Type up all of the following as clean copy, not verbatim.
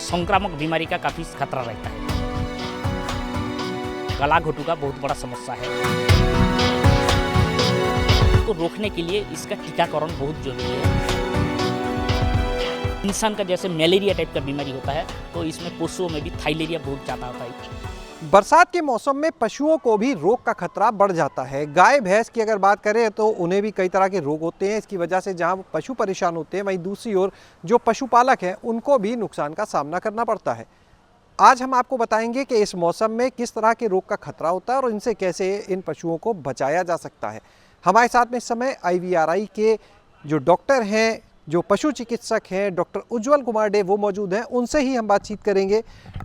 संक्रामक बीमारी का काफ़ी खतरा रहता है। गला घोटू का बहुत बड़ा समस्या है। इसको रोकने के लिए इसका टीकाकरण बहुत जरूरी है। इंसान का जैसे मलेरिया टाइप का बीमारी होता है, तो इसमें पशुओं में भी थाइलेरिया बहुत ज़्यादा होता है। बरसात के मौसम में पशुओं को भी रोग का खतरा बढ़ जाता है। गाय भैंस की अगर बात करें तो उन्हें भी कई तरह के रोग होते हैं। इसकी वजह से जहां पशु परेशान होते हैं, वहीं दूसरी ओर जो पशुपालक हैं उनको भी नुकसान का सामना करना पड़ता है। आज हम आपको बताएंगे कि इस मौसम में किस तरह के रोग का खतरा होता है और इनसे कैसे इन पशुओं को बचाया जा सकता है। हमारे साथ में इस समय IVRI के जो डॉक्टर हैं, जो पशु चिकित्सक हैं, डॉक्टर उज्जवल कुमार डे, वो मौजूद हैं। उनसे ही हम बातचीत करेंगे।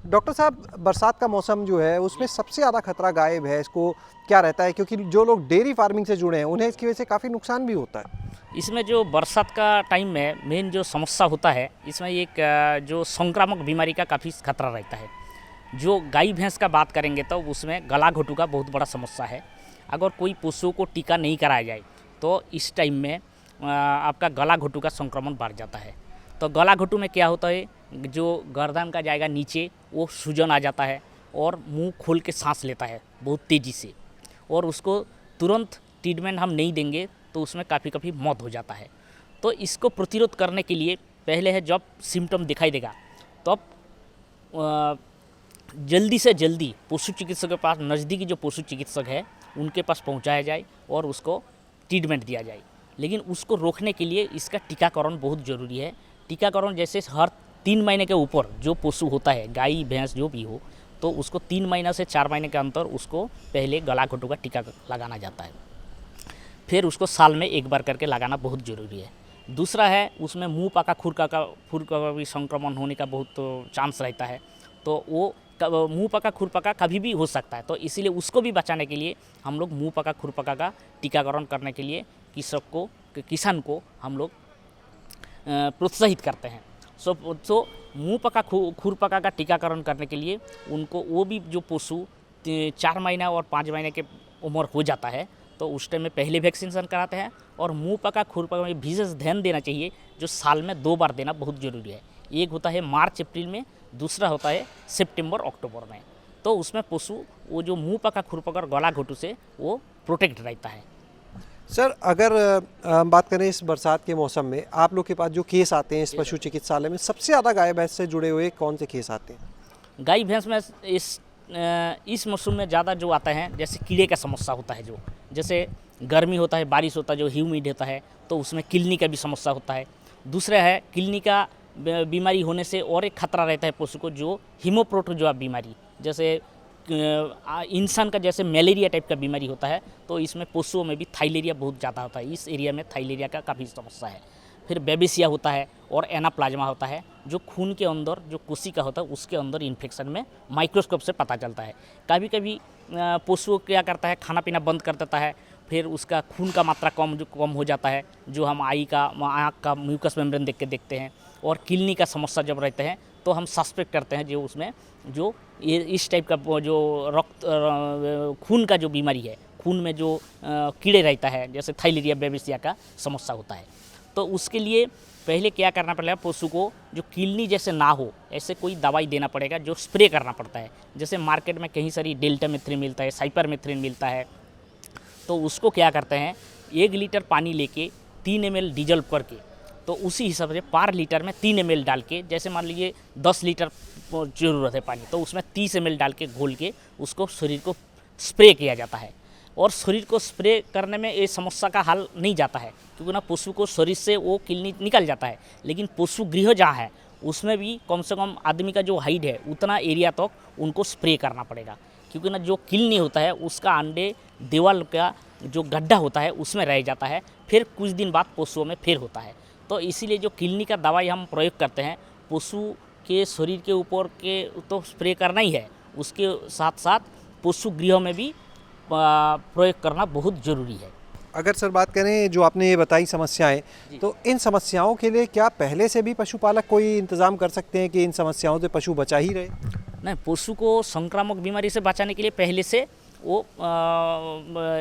डॉक्टर साहब, बरसात का मौसम जो है उसमें सबसे ज़्यादा खतरा गाय भैंस को क्या रहता है? क्योंकि जो लोग डेयरी फार्मिंग से जुड़े हैं उन्हें इसकी वजह से काफ़ी नुकसान भी होता है। इसमें जो बरसात का टाइम में मेन जो समस्या होता है, इसमें एक जो संक्रामक बीमारी का काफ़ी खतरा रहता है। जो गाय भैंस का बात करेंगे तो उसमें गला घोटू का बहुत बड़ा समस्या है। अगर कोई पशु को टीका नहीं कराया जाए तो इस टाइम में आपका गला घोटू का संक्रमण बढ़ जाता है। तो गला घोटू में क्या होता है, जो गर्दन का जाएगा नीचे वो सूजन आ जाता है और मुंह खोल के सांस लेता है बहुत तेज़ी से, और उसको तुरंत ट्रीटमेंट हम नहीं देंगे तो उसमें काफ़ी मौत हो जाता है। तो इसको प्रतिरोध करने के लिए पहले है, जब सिम्टम दिखाई देगा तो जल्दी से जल्दी पशु चिकित्सक के पास, नज़दीकी जो पशु चिकित्सक है उनके पास पहुंचाया जाए और उसको ट्रीटमेंट दिया जाए। लेकिन उसको रोकने के लिए इसका टीकाकरण बहुत ज़रूरी है। टीकाकरण जैसे हर 3 महीने के ऊपर जो पशु होता है, गाय भैंस जो भी हो, तो उसको 3 महीना से 4 महीने के अंतर उसको पहले गला घोटू का टीका लगाना जाता है। फिर उसको साल में एक बार करके लगाना बहुत ज़रूरी है। दूसरा है, उसमें मुँह पका खुर का भी संक्रमण होने का बहुत चांस रहता है। तो वो मुँह पका खुर पका कभी भी हो सकता है। तो इसीलिए उसको भी बचाने के लिए हम लोग मुँह पका खुर पका का टीकाकरण करने के लिए किसान को हम लोग प्रोत्साहित करते हैं। सो मुँह पका खुर पका का टीकाकरण करने के लिए उनको, वो भी जो पशु 4 महीना और 5 महीने के उम्र हो जाता है तो उस टाइम में पहले वैक्सीनेशन कराते हैं। और मुँह पका खुर पका में विशेष ध्यान देना चाहिए, जो साल में 2 बार देना बहुत ज़रूरी है। एक होता है मार्च अप्रैल में, दूसरा होता है सितंबर अक्टूबर में। तो उसमें पशु वो जो मुँह पका खुर पका और गला घोटू से वो प्रोटेक्ट रहता है। सर, अगर हम बात करें इस बरसात के मौसम में आप लोग के पास जो केस आते हैं इस पशु चिकित्सालय में, सबसे ज़्यादा गाय भैंस से जुड़े हुए कौन से केस आते हैं? गाय भैंस में इस मौसम में ज़्यादा जो आता है, जैसे कीड़े का समस्या होता है, जो जैसे गर्मी होता है, बारिश होता है, जो ह्यूमिड होता है, तो उसमें किलनी का भी समस्या होता है। दूसरा है, किलनी का बीमारी होने से और एक खतरा रहता है पशु को, जो हीमोप्रोटोजोआ बीमारी, जैसे इंसान का जैसे मलेरिया टाइप का बीमारी होता है, तो इसमें पशुओं में भी थाइलेरिया बहुत ज़्यादा होता है। इस एरिया में थाइलेरिया का काफ़ी समस्या है। फिर बेबिसिया होता है और एनाप्लाज्मा होता है, जो खून के अंदर जो कोशिका होता है उसके अंदर इन्फेक्शन में माइक्रोस्कोप से पता चलता है। कभी पशु क्या करता है, खाना पीना बंद कर देता है, फिर उसका खून का मात्रा कम हो जाता है, जो हम आँख का म्यूकस मेम्ब्रेन देख के देखते हैं। और किडनी का समस्या जब रहते हैं तो हम सस्पेक्ट करते हैं जो उसमें जो ये इस टाइप का जो खून का जो बीमारी है, खून में जो कीड़े रहता है, जैसे थाइलेरिया बेबिसिया का समस्या होता है। तो उसके लिए पहले क्या करना पड़ेगा, पशु को जो किडनी जैसे ना हो ऐसे कोई दवाई देना पड़ेगा, जो स्प्रे करना पड़ता है। जैसे मार्केट में कहीं सारी डेल्टामेथ्रिन मिलता है, साइपरमेथ्रिन मिलता है, तो उसको क्या करते हैं, 1 लीटर पानी लेके 3 ml डीजल करके, तो उसी हिसाब से पर लीटर में 3 ml डाल के, जैसे मान लीजिए 10 लीटर ज़रूरत है पानी, तो उसमें 30 ml डाल के घोल के उसको शरीर को स्प्रे किया जाता है। और शरीर को स्प्रे करने में ये समस्या का हल नहीं जाता है, क्योंकि ना पशु को शरीर से वो किडनी निकल जाता है, लेकिन पशु गृह जहाँ है उसमें भी कम से कम आदमी का जो हाइट है उतना एरिया तक उनको स्प्रे करना पड़ेगा, क्योंकि ना जो किडनी होता है उसका अंडे दीवार का जो गड्ढा होता है उसमें रह जाता है, फिर कुछ दिन बाद पशुओं में फिर होता है। तो इसीलिए जो किडनी का दवाई हम प्रयोग करते हैं पशु के शरीर के ऊपर के तो स्प्रे करना ही है, उसके साथ साथ पशु गृह में भी प्रयोग करना बहुत ज़रूरी है। अगर सर बात करें जो आपने ये बताई समस्याएं, तो इन समस्याओं के लिए क्या पहले से भी पशुपालक कोई इंतज़ाम कर सकते हैं कि इन समस्याओं से पशु बचा ही रहे? नहीं, पशु को संक्रामक बीमारी से बचाने के लिए पहले से वो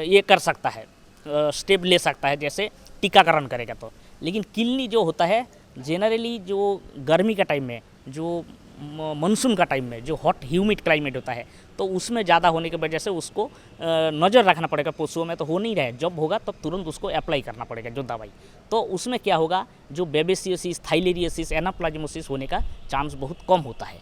ये कर सकता है, स्टेप ले सकता है, जैसे टीकाकरण करेगा तो। लेकिन किडनी जो होता है जनरली जो गर्मी का टाइम में जो मानसून का टाइम में जो हॉट ह्यूमिड क्लाइमेट होता है तो उसमें ज़्यादा होने की वजह से उसको नज़र रखना पड़ेगा। पशुओं में तो हो नहीं रहा है, जब होगा तब तुरंत उसको अप्लाई करना पड़ेगा जो दवाई। तो उसमें क्या होगा, जो बेबेसियोसिस, थाइलेरियोसिस, एनाप्लाज्मोसिस होने का चांस बहुत कम होता है।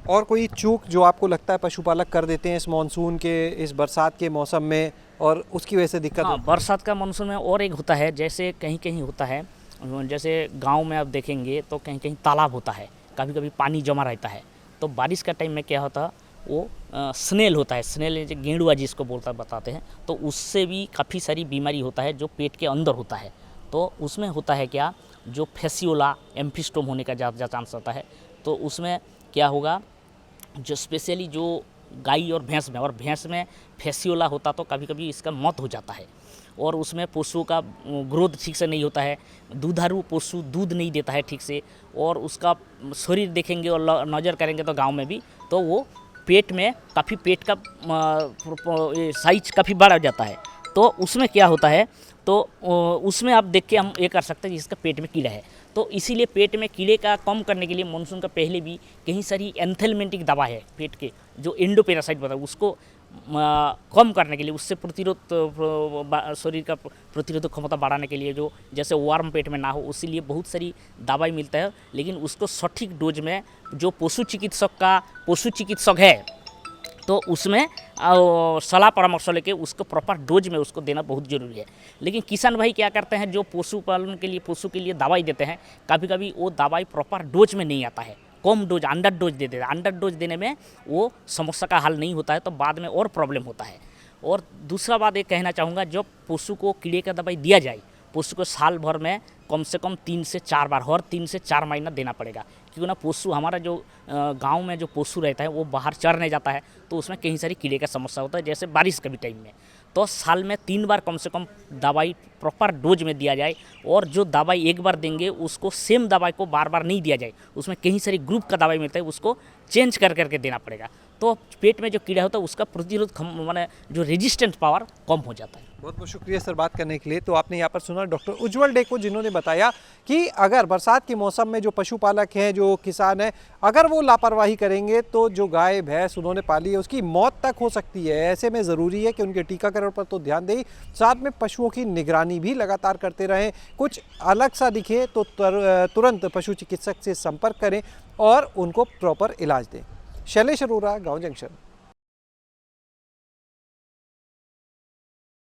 और कोई चूक जो आपको लगता है पशुपालक कर देते हैं इस मानसून के, इस बरसात के मौसम में, और उसकी वजह से दिक्कत हाँ, होती है? बरसात का मानसून में और एक होता है, जैसे कहीं कहीं होता है, जैसे गांव में आप देखेंगे तो कहीं कहीं तालाब होता है, कभी कभी पानी जमा रहता है। तो बारिश का टाइम में क्या होता है, वो स्नेल होता है, स्नेल जो गेंडुआ जिसको बोलता बताते हैं, तो उससे भी काफ़ी सारी बीमारी होता है जो पेट के अंदर होता है। तो उसमें होता है क्या, जो फेसियोला एम्फिस्टोम होने का ज़्यादा चांस होता है। तो उसमें क्या होगा, जो स्पेशली जो गाय और भैंस में फेसियोला होता तो कभी कभी इसका मौत हो जाता है। और उसमें पशु का ग्रोथ ठीक से नहीं होता है, दूधारू पशु दूध नहीं देता है ठीक से, और उसका शरीर देखेंगे और नज़र करेंगे तो गांव में भी, तो वो पेट में काफ़ी, पेट का साइज काफ़ी बड़ा हो जाता है। तो उसमें क्या होता है, तो उसमें आप देख के हम ये कर सकते हैं कि इसका पेट में कीड़ा है। तो इसीलिए पेट में कीड़े का कम करने के लिए मानसून का पहले भी कहीं सारी एंथेलमेंटिक दवा है पेट के, जो एंडोपेरासाइट बताओ, उसको कम करने के लिए, उससे शरीर का प्रतिरोधक क्षमता बढ़ाने के लिए, जो जैसे वार्म पेट में ना हो, इसीलिए बहुत सारी दवाई मिलता है। लेकिन उसको सटीक डोज में जो पशु चिकित्सक है तो उसमें सलाह परामर्श लेके उसको प्रॉपर डोज में उसको देना बहुत ज़रूरी है। लेकिन किसान भाई क्या करते हैं, जो पशुपालन के लिए, पशु के लिए दवाई देते हैं, कभी कभी वो दवाई प्रॉपर डोज में नहीं आता है, कम डोज, अंडर डोज दे देते हैं। अंडर डोज देने में वो समस्या का हल नहीं होता है, तो बाद में और प्रॉब्लम होता है। और दूसरा बात ये कहना चाहूँगा, जब पशु को कीड़े का दवाई दिया जाए, पशु को साल भर में कम से कम 3 से 4 बार, हर 3 से 4 महीना देना पड़ेगा। क्योंकि ना पशु, हमारा जो गांव में जो पशु रहता है वो बाहर चरने जाता है, तो उसमें कई सारी कीड़े का समस्या होता है, जैसे बारिश के भी टाइम में। तो साल में 3 बार कम से कम दवाई प्रॉपर डोज में दिया जाए। और जो दवाई एक बार देंगे उसको सेम दवाई को बार बार नहीं दिया जाए, उसमें कई सारी ग्रुप का दवाई मिलता है, उसको चेंज कर करके देना पड़ेगा। तो पेट में जो कीड़ा होता है उसका प्रतिरोध माने जो रेजिस्टेंट पावर कम हो जाता है। बहुत बहुत शुक्रिया सर बात करने के लिए। तो आपने यहाँ पर सुना डॉक्टर उज्जवल डे को, जिन्होंने बताया कि अगर बरसात के मौसम में जो पशुपालक हैं, जो किसान हैं, अगर वो लापरवाही करेंगे तो जो गाय भैंस उन्होंने पाली है उसकी मौत तक हो सकती है। ऐसे में ज़रूरी है कि उनके टीकाकरण पर तो ध्यान दें, साथ में पशुओं की निगरानी भी लगातार करते रहें। कुछ अलग सा दिखे तो तुरंत पशु चिकित्सक से संपर्क करें और उनको प्रॉपर इलाज दें। शैलेश अरोरा, गाँव जंक्शन।